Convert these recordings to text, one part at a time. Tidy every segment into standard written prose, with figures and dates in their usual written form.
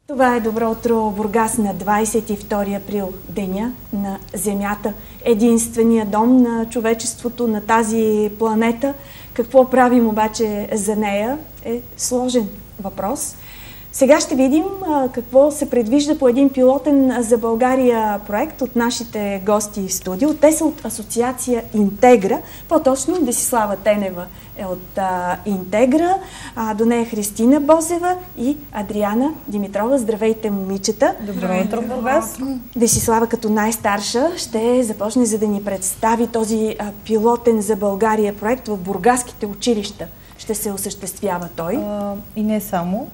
Това е Добро утро, Бургас, на 22 април, деня на Земята. Единствения дом на човечеството на тази планета. Какво правим обаче за нея е сложен въпрос. Сега ще видим какво се предвижда по един пилотен за България проект от нашите гости в студио. Те са от Асоциация Интегра, по-точно Десислава Тенева е от Интегра, до нея Христина Бозева и Адриана Димитрова. Здравейте, момичета! Добро утро, Бургас! Десислава като най-старша ще започне, за да ни представи този пилотен за България проект в бургаските училища. Ще се осъществява той. И не само.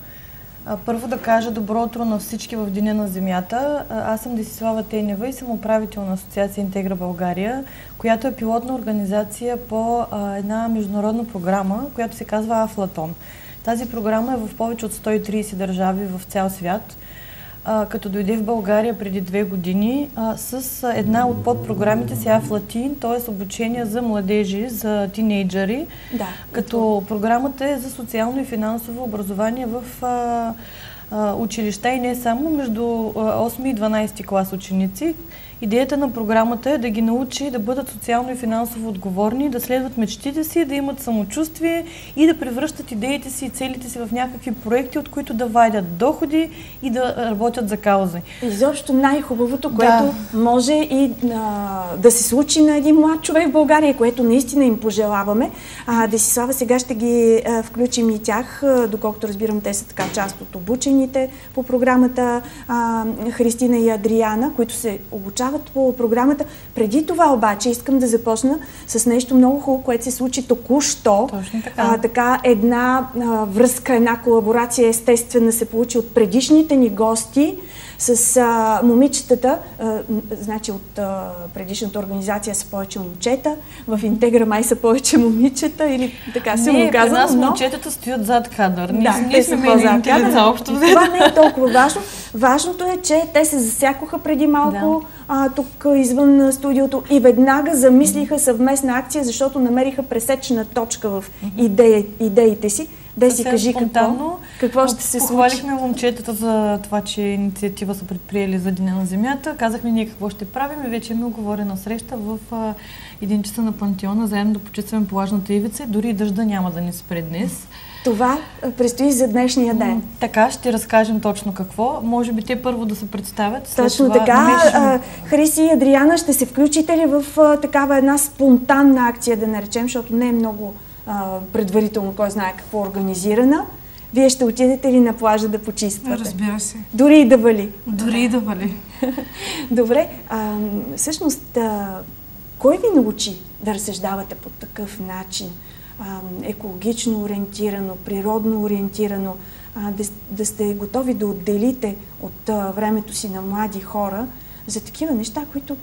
Първо да кажа добро утро на всички в Деня на Земята. Аз съм Десислава Тенева и съм управител на Асоциация Интегра България, която е пилотна организация по една международна програма, която се казва Афлатон. Тази програма е в повече от 130 държави в цял свят. Като дойде в България преди 2 години с една от подпрограмите си Афлатин, т.е. обучение за младежи, за тинейджери, като програмата е за социално и финансово образование в училища и не само, между 8 и 12 клас ученици. Идеята на програмата е да ги научи да бъдат социално и финансово отговорни, да следват мечтите си, да имат самочувствие и да превръщат идеите си и целите си в някакви проекти, от които да вадят доходи и да работят за каузи. Изобщо най-хубавото, което може и да се случи на един млад човек в България, което наистина им пожелаваме. Десислава, сега ще ги включим и тях, доколкото разбирам, те са така част от обучените по програмата, Христина и Адриана, които се обучават по програмата. Преди това обаче искам да започна с нещо много хубаво, което се случи току-що. Точно така. Така една връзка, една колаборация естествена се получи от предишните ни гости с момичетата. Значи от предишната организация са повече момчета, в Интегра май са повече момичета, или така се му казвам. Нас момчетата стоят зад кадър. Те са по-зад кадър. Това не е толкова важно. Важното е, че те се засякоха преди малко тук извън студиото и веднага замислиха съвместна акция, защото намериха пресечна точка в идеите си. Деси, кажи какво ще се случи. Похвалихме момчетата за това, че инициатива са предприели за Деня на Земята. Казахме ние какво ще правим и вече имаме уговорена среща в 1 часа на Пантеона, заедно да почистваме плажната ивица. Дори дъжда няма да ни спре днес. Това предстои за днешния ден. Така, ще разкажем точно какво. Може би те първо да се представят. Точно така. Хриси и Адриана, ще се включите ли в такава една спонтанна акция, да наречем, защото не е много предварително, кой знае какво организирана? Вие ще отидете ли на плажа да почиствате? Разбира се. Дори и да вали? Дори и да вали. Добре. Всъщност, кой ви научи да разсъждавате по такъв начин? Екологично ориентирано, природно ориентирано, да сте готови да отделите от времето си на млади хора за такива неща, които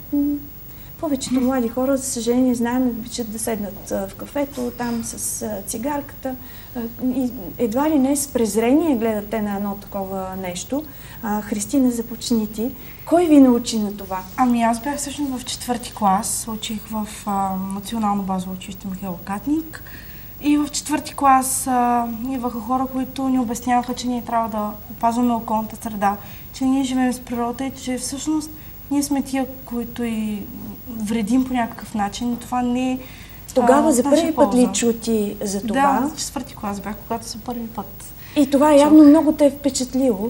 повечето млади хора, за съжаление, знаем, обичат да седнат в кафето, там с цигарката и едва ли не с презрение гледате на едно такова нещо. Христина, започни ти. Кой ви научи на това? Аз бях всъщност в 4-ти клас, учих в Национално базово училище Михаил Катник. И в 4-ти клас идваха хора, които ни обясняваха, че ние трябва да опазваме околната среда, че ние живеем с природа и че всъщност ние сме тия, които и вредим по някакъв начин. Това не е. Тогава за първи път ли чути за това? Да, в 4-ти клас бях, когато за първи път. И това явно много те е впечатлило.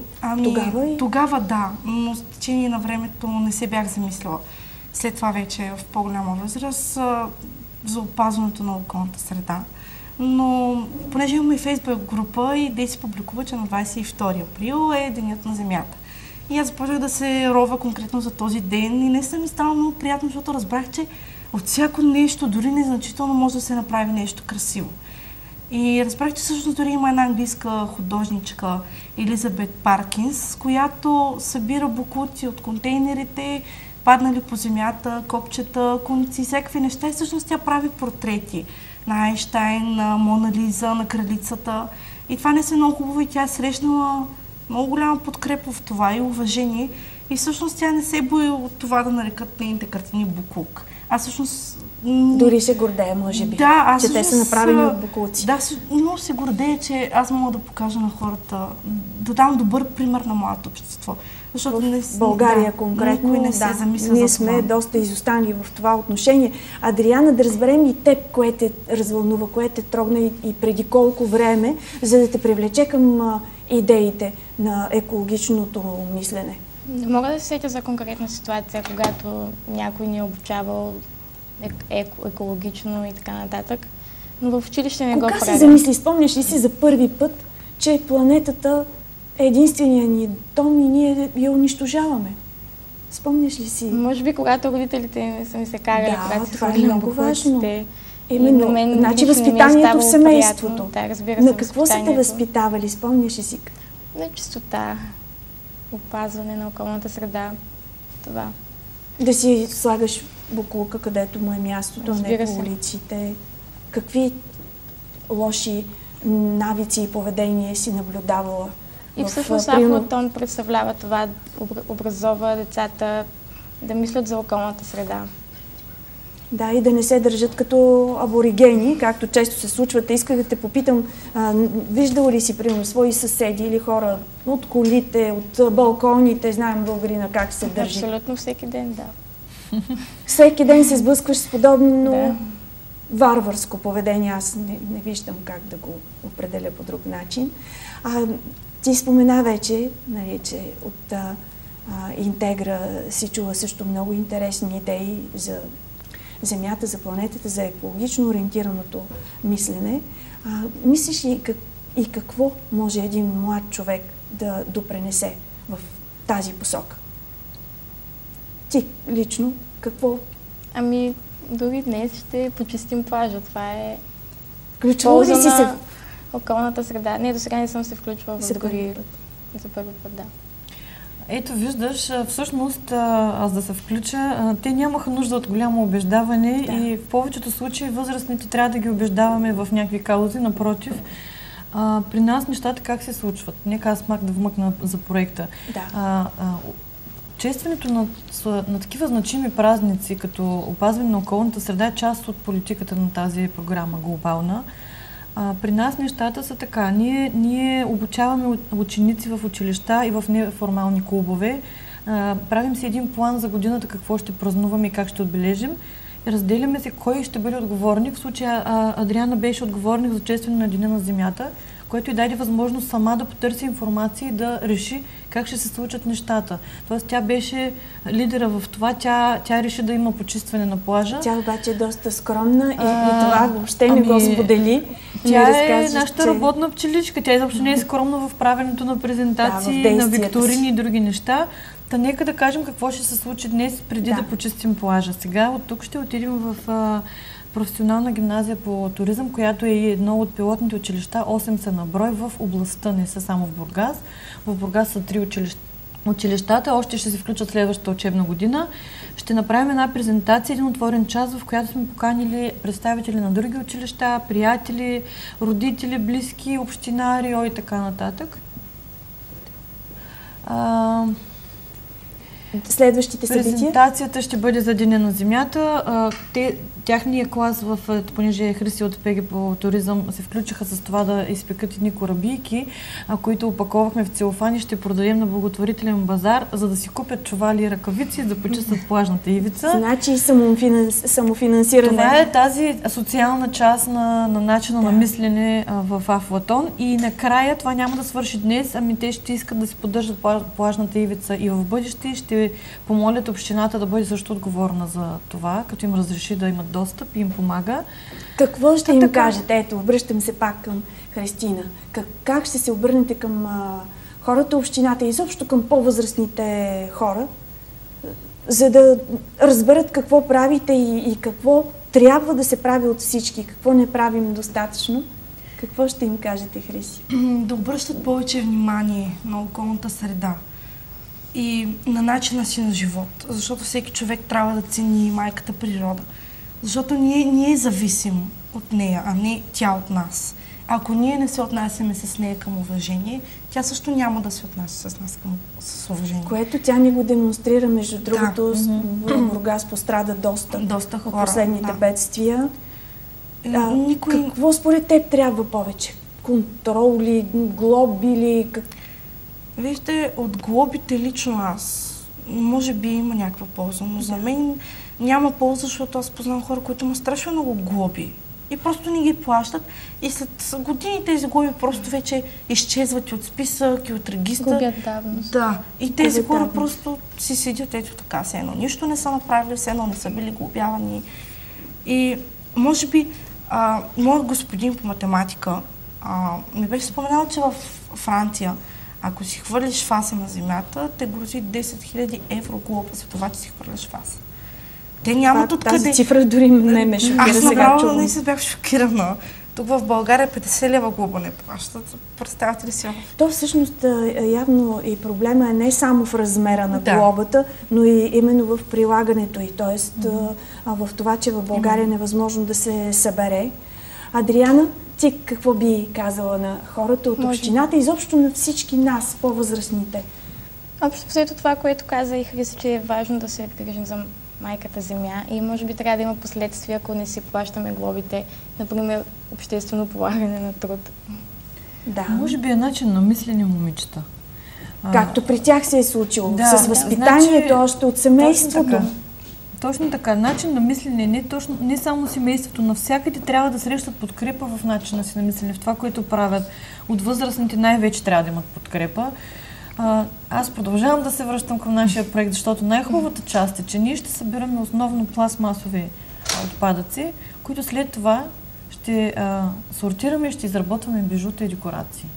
Тогава да, но с течение на времето не се бях замислила. След това вече в по-голяма възраст за опазването на околната среда. Но понеже имаме и Фейсбук група и де се публикува, че на 22 април е Денят на Земята. И аз започнах да се рова конкретно за този ден и не съм ми стало много приятно, защото разбрах, че от всяко нещо, дори незначително, може да се направи нещо красиво. И разбрах, че всъщност дори има една английска художничка, Елизабет Паркинс, която събира боклуци от контейнерите, паднали по земята, копчета, конци, всякакви неща и всъщност тя прави портрети на Айнщайн, на Мона Лиза, на кралицата. И това не е много хубаво и тя е срещнала много голяма подкрепа в това и уважение. И всъщност тя не се бои от това да нарекат нейните картини буклук. Аз всъщност Дори се гордея, може би, че те са направени от боклуци. Да, много се гордея, че аз мога да покажа на хората, да дам добър пример на младото общество. Защото в България конкретно не се замисля ние за сме това. доста изостанали в това отношение. Адриана, да разберем и теб, кое те развълнува, кое те трогна и преди колко време, за да те привлече към идеите на екологичното мислене. Не мога да се сетя за конкретна ситуация, когато някой ни е обучавал екологично и така нататък, но в училище не го правя. Кога се замисли, спомняш ли си за първи път, че планетата е единствения ни дом и ние я унищожаваме? Спомняш ли си? Може би, когато родителите са ми се карали, когато това е много важно. Именно, мен значи лично не ми е възпитанието в ставало семейството. приятно. Да, разбира се, на какво са те възпитанието. възпитавали, спомняш ли си? На чистота, опазване на околната среда, това. Да си слагаш боклука, където му е мястото, а не Разбира по се. улиците. Какви лоши навици и поведение си наблюдавала? И всъщност Афлатон представлява това, образова децата да мислят за околната среда. Да, и да не се държат като аборигени, както често се случват. Исках да те попитам, виждала ли си, примерно, свои съседи или хора от колите, от балконите, знаем българина как се държи? Абсолютно всеки ден, да. Всеки ден се сблъскваш с подобно варварско поведение. Аз не виждам как да го определя по друг начин. Ти спомена вече, нали, че от Интегра си чула също много интересни идеи за Земята, за планетата, за екологично ориентираното мислене. Мислиш ли и какво може един млад човек да допренесе в тази посока? Ти лично какво? Ами, дори днес ще почистим плажа. Това е Включвала ли си се околната среда? Не, до сега не съм се включвала в други. За първи път, да. Ето виждаш, всъщност, аз да се включа, те нямаха нужда от голямо убеждаване и в повечето случаи възрастните трябва да ги убеждаваме в някакви каузи, напротив. При нас нещата как се случват? Нека аз мак да вмъкна за проекта. Честването на такива значими празници, като опазване на околната среда, е част от политиката на тази програма глобална. При нас нещата са така. Ние обучаваме ученици в училища и в неформални клубове. Правим си един план за годината какво ще празнуваме и как ще отбележим. Разделяме се кой ще бъде отговорник. В случая Адриана беше отговорник за честване на Деня на Земята, което й даде възможност сама да потърси информация и да реши как ще се случат нещата. Тоест тя беше лидера в това, тя реши да има почистване на плажа. Тя обаче е доста скромна и това въобще не го сподели. Тя е нашата работна пчеличка. Тя изобщо не е скромна в правенето на презентации, на викторини и други неща. Та нека да кажем какво ще се случи днес, преди да почистим плажа. Сега от тук ще отидем в професионална гимназия по туризъм, която е едно от пилотните училища, 8 са на брой в областта, не са само в Бургас. В Бургас са 3 училищата, още ще се включат следващата учебна година. Ще направим една презентация, един отворен час, в която сме поканили представители на други училища, приятели, родители, близки, общинари и така нататък. Следващите събития? Презентацията ще бъде за Деня на Земята. Тяхния клас, понеже Христи от ПГ по туризъм се включиха с това да изпекат едни корабийки, които опаковахме в целофани, ще продадем на благотворителен базар, за да си купят чували и ръкавици, да почистят плажната ивица. Значи самофинансиране. Това е тази социална част на начина на мислене в Афлатон. И накрая това няма да свърши днес, ами те ще искат да си поддържат плажната ивица и в бъдеще ще помолят общината да бъде също отговорна за това, като им разреши да имат достъп и им помага. Какво ще им кажете? Ето, обръщам се пак към Христина. Как ще се обърнете към хората, общината и изобщо към по-възрастните хора, за да разберат какво правите и какво трябва да се прави от всички, какво не правим достатъчно? Какво ще им кажете, Хриси? Да обръщат повече внимание на околната среда и на начина си на живот, защото всеки човек трябва да цени майката природа. Защото ние зависим от нея, а не тя от нас. ако ние не се отнасяме с нея към уважение, тя също няма да се отнася с нас с уважение. Което тя ни го демонстрира, между другото, в Бургас пострада доста хора от последните бедствия. Никой... Какво според теб трябва повече? Контрол ли, глоби ли? Вижте, от глобите лично аз, може би има някаква полза, но за мен няма полза, защото аз познавам хора, които имат страшно много глоби и просто не ги плащат и след години тези глоби просто вече изчезват и от списък, и от регистър. Губят давност. Да, и тези хора просто си седят ето така, все едно нищо не са направили, все едно не са били глобявани. И може би моят господин по математика ми беше споменал, че в Франция, ако си хвърлиш фаса на земята, те грози 10 000 евро глоба за това, че си хвърляш фаса. Те нямат откъде... Тази цифра дори ме шокира сега. Аз направо не се бях шокирана. Тук в България 50 лева глоба не плащат. Представете ли си? То всъщност явно и проблема е не само в размера на глобата, но и именно в прилагането й. Тоест в това, че в България е невъзможно да се събере. Адриана, ти какво би казала на хората от общината и изобщо на всички нас, по-възрастните? Общо това, което каза и Христо, че е важно да се грижим за майката земя и може би трябва да има последствия, ако не си плащаме глобите, например обществено полагане на труд. Да. Може би е начин на мислене, момичета. Както при тях се е случило, с възпитанието още от семейството. Точно така. Начин на мислене, не само семейството, навсякъде трябва да срещат подкрепа в начина си на мислене, в това, което правят. От възрастните най-вече трябва да имат подкрепа. Аз продължавам да се връщам към нашия проект, защото най-хубавата част е, че ние ще събираме основно пластмасови отпадъци, които след това ще сортираме и ще изработваме бижута и декорации,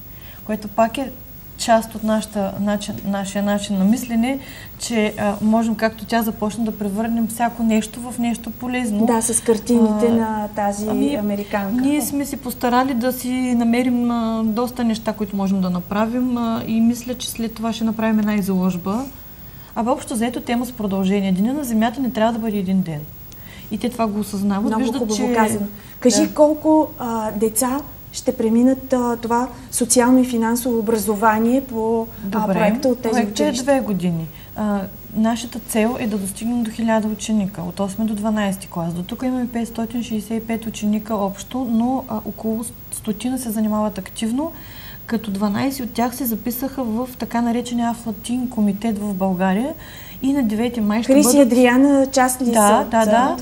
което пак е част от нашия начин на мислене, че можем, както тя започна, да превърнем всяко нещо в нещо полезно. Да, с картините на тази американка. Ние сме си постарали да си намерим доста неща, които можем да направим и мисля, че след това ще направим една изложба. Въобще заето тема с продължение. Деня на земята не трябва да бъде един ден. И те това го осъзнават. Много хубаво казано. Кажи колко деца ще преминат това социално и финансово образование по проекта от тези училища? Проектът е 2 години. Нашата цел е да достигнем до 1000 ученика, от 8 до 12 клас. До тук имаме 565 ученика общо, но около 100 се занимават активно, като 12 от тях се записаха в така наречения Афлатин комитет в България. И на 9 май ще Хриси и Адриана част ли са? Да.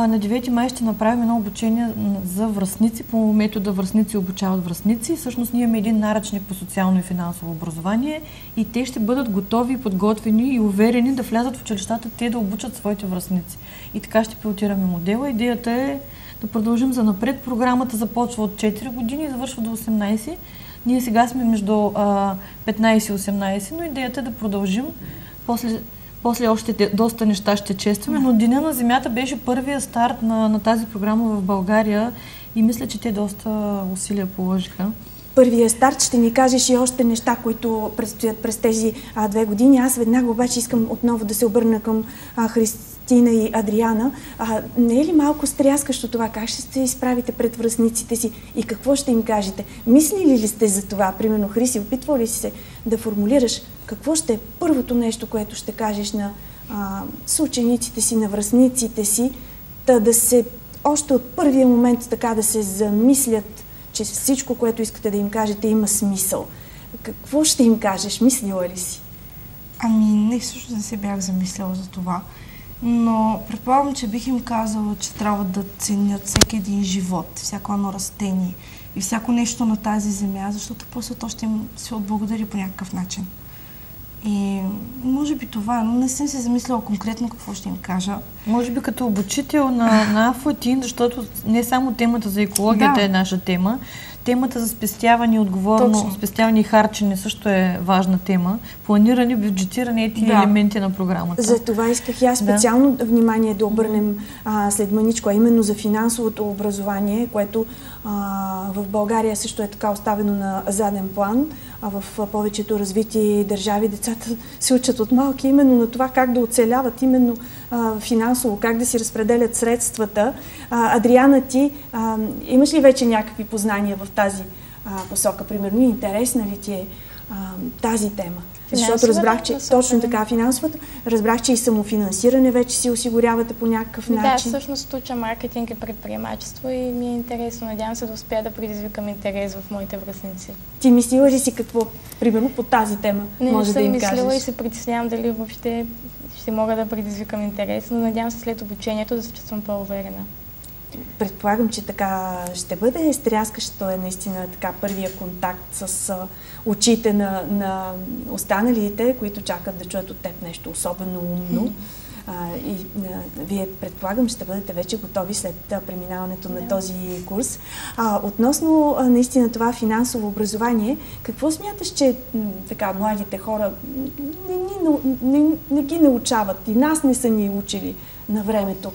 На 9 май ще направим едно обучение за връстници, по метода връстници обучават връстници. Всъщност ние имаме един наръчник по социално и финансово образование и те ще бъдат готови, подготвени и уверени да влязат в училищата, те да обучат своите връстници. И така ще пилотираме модела. Идеята е да продължим за напред. Програмата започва от 4 години и завършва до 18. Ние сега сме между 15 и 18, но идеята е да продължим. После още доста неща ще честваме, но Деня на земята беше първия старт на тази програма в България и мисля, че те доста усилия положиха. Първия старт, ще ни кажеш и още неща, които предстоят през тези 2 години. Аз веднага обаче искам отново да се обърна към Христина и Адриана. Не е ли малко стряскащо това? Как ще се изправите пред връстниците си и какво ще им кажете? Мислили ли сте за това? Примерно, Хриси, опитвал ли си се да формулираш какво ще е първото нещо, което ще кажеш на съучениците си, на връстниците си, да се още от първия момент така да се замислят, че всичко, което искате да им кажете, има смисъл. Какво ще им кажеш? Мислила ли си? Не, също не се бях замисляла за това. Но предполагам, че бих им казала, че трябва да ценят всеки един живот, всяко едно растение и всяко нещо на тази земя, защото после то ще им се отблагодари по някакъв начин. И може би това, но не съм се замисляла конкретно какво ще им кажа. Може би като обучител на Афлатин, защото не само темата за екологията е наша тема, темата за спестяване и отговорно спестяване и харчене също е важна тема. Планиране, бюджетиране и елементи на програмата. За това исках и аз специално внимание да обърнем след маничко, а именно за финансовото образование, което в България също е така оставено на заден план. в повечето развити държави децата се учат от малки именно на това как да оцеляват, именно финансово, как да си разпределят средствата. Адриана, ти имаш ли вече някакви познания в тази посока? Примерно, интересна ли ти е тази тема? Защото разбрах, че точно така финансовата, разбрах, че и самофинансиране вече си осигурявате по някакъв начин. Да, всъщност уча маркетинг и предприемачество и ми е интересно. Надявам се да успея да предизвикам интерес в моите връстници. Ти мислила ли си какво, примерно, по тази тема може да им кажеш? Не съм мислила и се притеснявам дали въобще ще мога да предизвикам интерес, но надявам се след обучението да се чувствам по-уверена. Предполагам, че така ще бъде. Стряскащо е наистина така първия контакт с очите на останалите, които чакат да чуят от теб нещо особено умно. Вие, предполагам, ще бъдете вече готови след преминаването на този курс. Относно наистина това финансово образование, какво смяташ, че така младите хора не ги научават и нас не са ни учили на времето?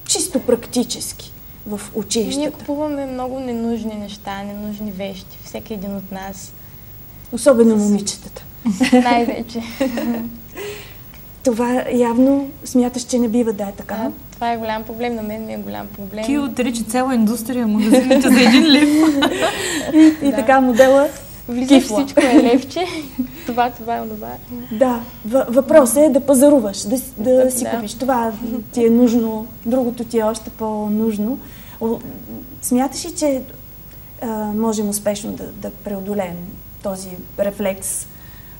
Чисто практически в училищата. Ние купуваме много ненужни неща, ненужни вещи, всеки един от нас. Особено момичетата. Най-вече. Това явно смяташ, че не бива да е така. Да, това е голям проблем, на мен ми е голям проблем. Ти отрича цяла индустрия, магазините за 1 лев. И така модела влизаш, всичко е левче. Това, онова. Да, въпросът е да пазаруваш, да си купиш. Това ти е нужно, другото ти е още по-нужно. Смяташ ли, че можем успешно да преодолеем този рефлекс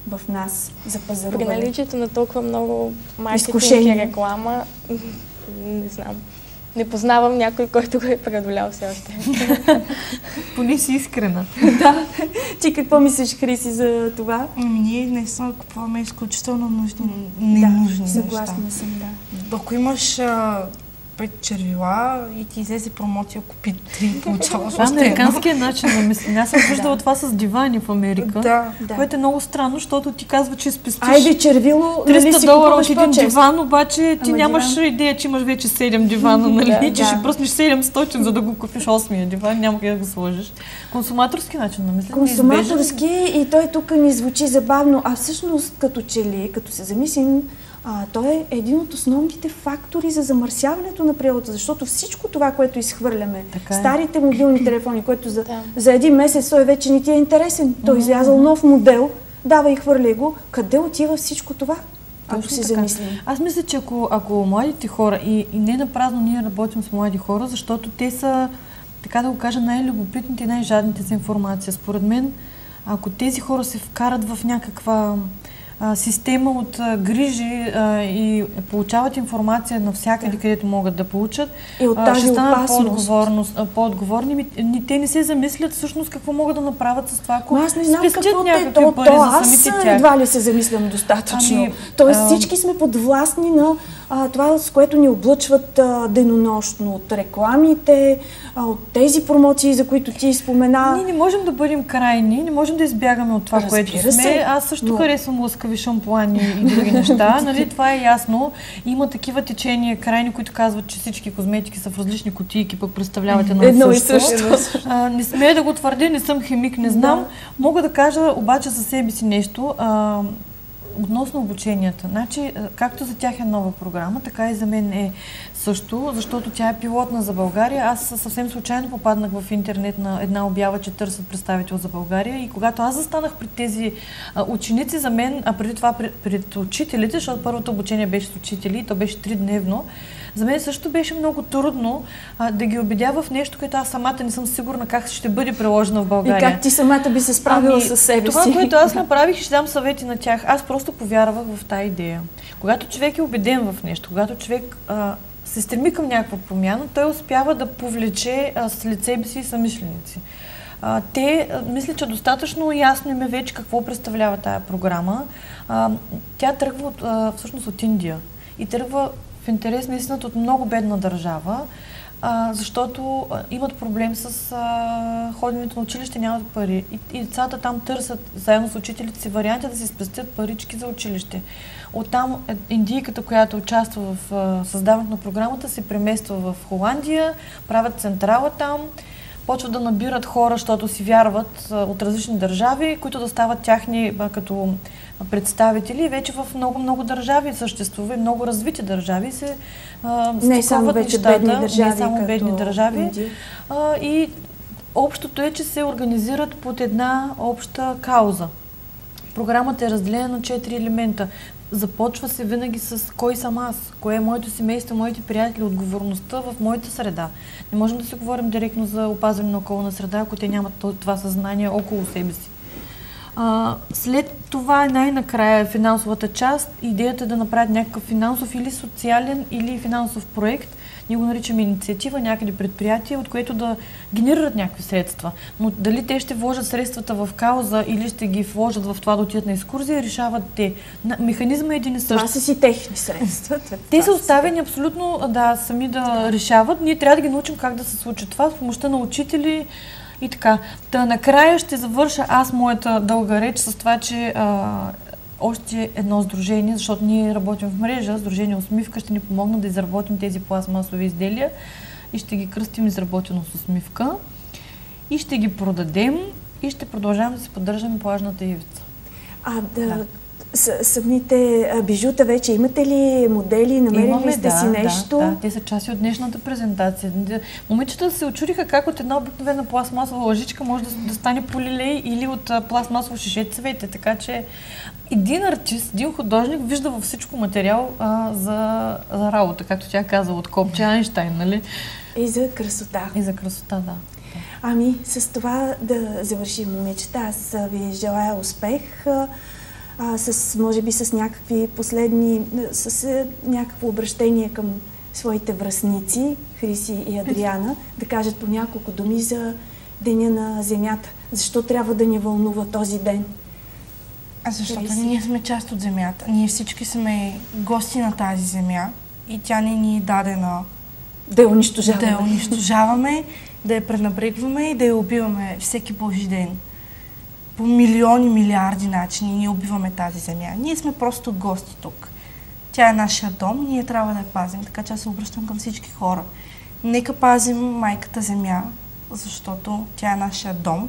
в нас за пазаруване? При наличието на толкова много маркетинг и реклама, не знам. Не познавам някой, който го е преодолял все още. Поне си искрена. Да. Ти какво мислиш, Хриси, за това? Ние наистина купуваме изключително ненужни неща. Съгласна съм, да. Ако имаш 5 червила и ти излезе промоция, купи 3, получаваш още едно. Американският начин на мислене. Аз съм виждала това с дивани в Америка, което е много странно, защото ти казва, че спестиш $300 от един диван, обаче ти нямаш идея, че имаш вече 7 дивана, нали? Че ще пръснеш 700, за да го купиш 8-я диван, няма къде да го сложиш. Консуматорски начин на мислене. Консуматорски и той тук ни звучи забавно, а всъщност като се замислим, той е един от основните фактори за замърсяването на природата, защото всичко това, което изхвърляме, старите мобилни телефони, които за един месец той вече не ти е интересен, той излязъл нов модел, давай и хвърляй го, къде отива всичко това? Ако си замислим. Аз мисля, че ако младите хора, и не напразно ние работим с млади хора, защото те са, така да го кажа, най-любопитните и най-жадните за информация. Според мен, ако тези хора се вкарат в някаква система от грижи и получават информация навсякъде, където могат да получат, и от тази ще станат по-отговорни. Те не се замислят всъщност какво могат да направят с това, ако аз не знам спестят някакви пари за самите тях. Аз едва ли се замислям достатъчно. Тоест всички сме подвластни на това, с което ни облъчват денонощно от рекламите, от тези промоции, за които ти спомена. Ние не можем да бъдем крайни, не можем да избягаме от това, което сме. Аз също харесвам лъскави шампуани и други неща. Нали? Това е ясно. Има такива течения крайни, които казват, че всички козметики са в различни кутийки, пък представляват едно и също. Не смея да го твърдя, не съм химик, не знам. Мога да кажа обаче за себе си нещо. Относно обученията. Значи, както за тях е нова програма, така и за мен е също, защото тя е пилотна за България. Аз съвсем случайно попаднах в интернет на една обява, че търсят представител за България, и когато аз застанах пред тези ученици, за мен, а преди това пред учителите, защото първото обучение беше с учители, то беше 3-дневно, за мен също беше много трудно да ги убедя в нещо, което аз самата не съм сигурна как ще бъде приложено в България. И как ти самата би се справила със себе си? Това, което аз направих, ще дам съвети на тях. Аз просто повярвах в тази идея. Когато човек е убеден в нещо, когато човек се стреми към някаква промяна, той успява да повлече след себе си съмишленици. Те мисля, че достатъчно ясно им е вече какво представлява тая програма. Тя тръгва всъщност от Индия и тръгва в интерес на истината от много бедна държава, защото имат проблем с ходенето на училище, нямат пари. И децата там търсят заедно с учителите си варианти да си спестят парички за училище. Оттам индийката, която участва в създаването на програмата, се премества в Холандия, правят централа там. почват да набират хора, защото си вярват от различни държави, които да стават тяхни като представители. Вече в много държави съществува и много развити държави се не само вече бедни държави, не само бедни държави. И общото е, че се организират под една обща кауза. Програмата е разделена на 4 елемента. Започва се винаги с кой съм аз, кое е моето семейство, моите приятели, отговорността в моята среда. Не можем да си говорим директно за опазване на околна среда, ако те нямат това съзнание около себе си. След това е най-накрая финансовата част. Идеята е да направят някакъв финансов или социален или финансов проект. Ние го наричаме инициатива, някъде предприятие, от което да генерират някакви средства. Но дали те ще вложат средствата в кауза или ще ги вложат в това да отидат на екскурзия, решават те. Механизма е един и същ. Това са си техни средства. Те са оставени абсолютно сами да решават. Ние трябва да ги научим как да се случи това с помощта на учители и така. Накрая ще завърша аз моята дълга реч с това, че още едно сдружение, защото ние работим в мрежа, сдружение Усмивка ще ни помогна да изработим тези пластмасови изделия и ще ги кръстим изработено с усмивка и ще ги продадем и ще продължаваме да си поддържаме плажната ивица. Самите бижута вече имате ли модели? Намерили сте си нещо? Да, те са части от днешната презентация. Момичета се очудиха как от една обикновена пластмасова лъжичка може да стане полилей или от пластмасово шише цвете. Така че един артист, един художник вижда във всичко материал за работа, както тя каза, от копче Айнщайн, нали? И за красота. И за красота, да. Ами, с това да завършим, момичета. Аз ви желая успех. Може би с някакви последни, с някакво обращение към своите връстници, Хриси и Адриана, да кажат по няколко думи за Деня на Земята. Защо трябва да ни вълнува този ден? Защото ние сме част от Земята. Ние всички сме гости на тази Земя и тя не ни е дадена да я унищожаваме. Да я унищожаваме, да я пренебрегваме и да я убиваме всеки Божи ден. По милиони, милиарди начини ние убиваме тази земя. Ние сме просто гости тук. Тя е нашия дом, ние трябва да я пазим. Така че аз се обръщам към всички хора. Нека пазим майката земя, защото тя е нашия дом,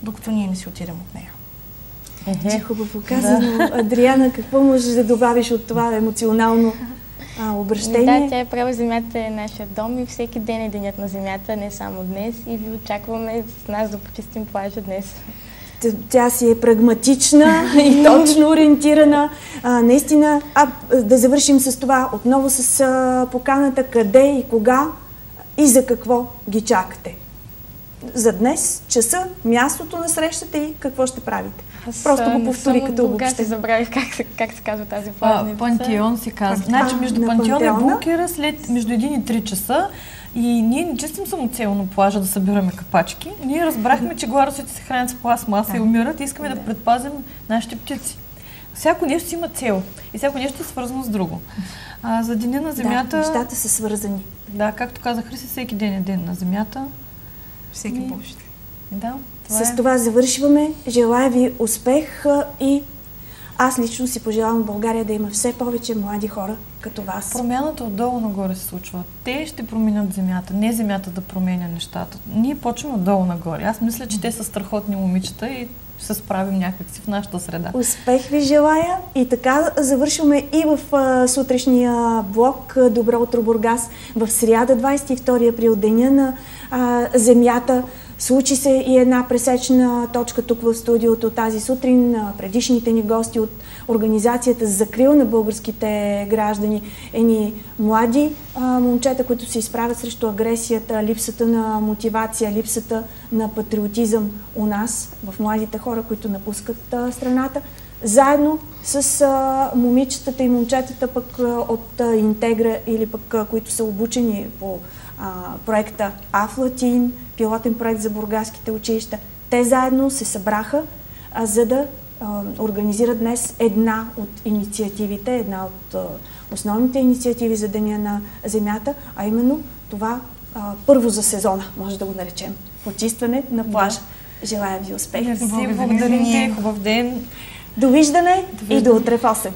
докато ние не си отидем от нея. Хубаво казано. Да. Адриана, какво можеш да добавиш от това емоционално обращение? Да, тя е права, земята е нашия дом и всеки ден е денят на земята, не само днес. И ви очакваме с нас да почистим плажа днес. Тя си е прагматична и точно ориентирана. Наистина, да завършим с това. Отново с поканата къде и кога и за какво ги чакате. За днес, часа, мястото на срещата и какво ще правите. Просто го повтори като обобщение. Забравих как се казва тази плажница. Пантеон се казва. Значи между Пантеон и бункера между 1 и 3 часа. И ние не чистим самоцелно плажа да събираме капачки. Ние разбрахме, че гладосите се хранят с пластмаса и умират и искаме да предпазим нашите птици. Всяко нещо си има цел и всяко нещо е свързано с друго. За Деня на Земята... Да, нещата са свързани. Да, както каза Хриси, всеки ден е Ден на Земята. Всеки Божи ден. Да, с това завършваме. Желая ви успех и аз лично си пожелавам в България да има все повече млади хора като вас. Промяната отдолу нагоре се случва. Те ще променят земята, не земята да променя нещата. Ние почваме отдолу нагоре. Аз мисля, че те са страхотни момичета и се справим някакси в нашата среда. Успех ви желая и така завършваме и в сутрешния блок Добро утро, Бургас. В сряда, 22 април, Деня на Земята. Случи се и една пресечна точка тук в студиото тази сутрин. Предишните ни гости от Организацията за закрила на българските граждани, едни млади момчета, които се изправят срещу агресията, липсата на мотивация, липсата на патриотизъм у нас, в младите хора, които напускат страната. Заедно с момичетата и момчетата пък от Интегра или пък които са обучени по проекта Афлатин, пилотен проект за бургаските училища. Те заедно се събраха, за да организират днес една от инициативите, една от основните инициативи за Деня на Земята, а именно това първо за сезона, може да го наречем, почистване на плажа. Желая ви успех! Благодарим ти, хубав ден! Довиждане и до утре в 8!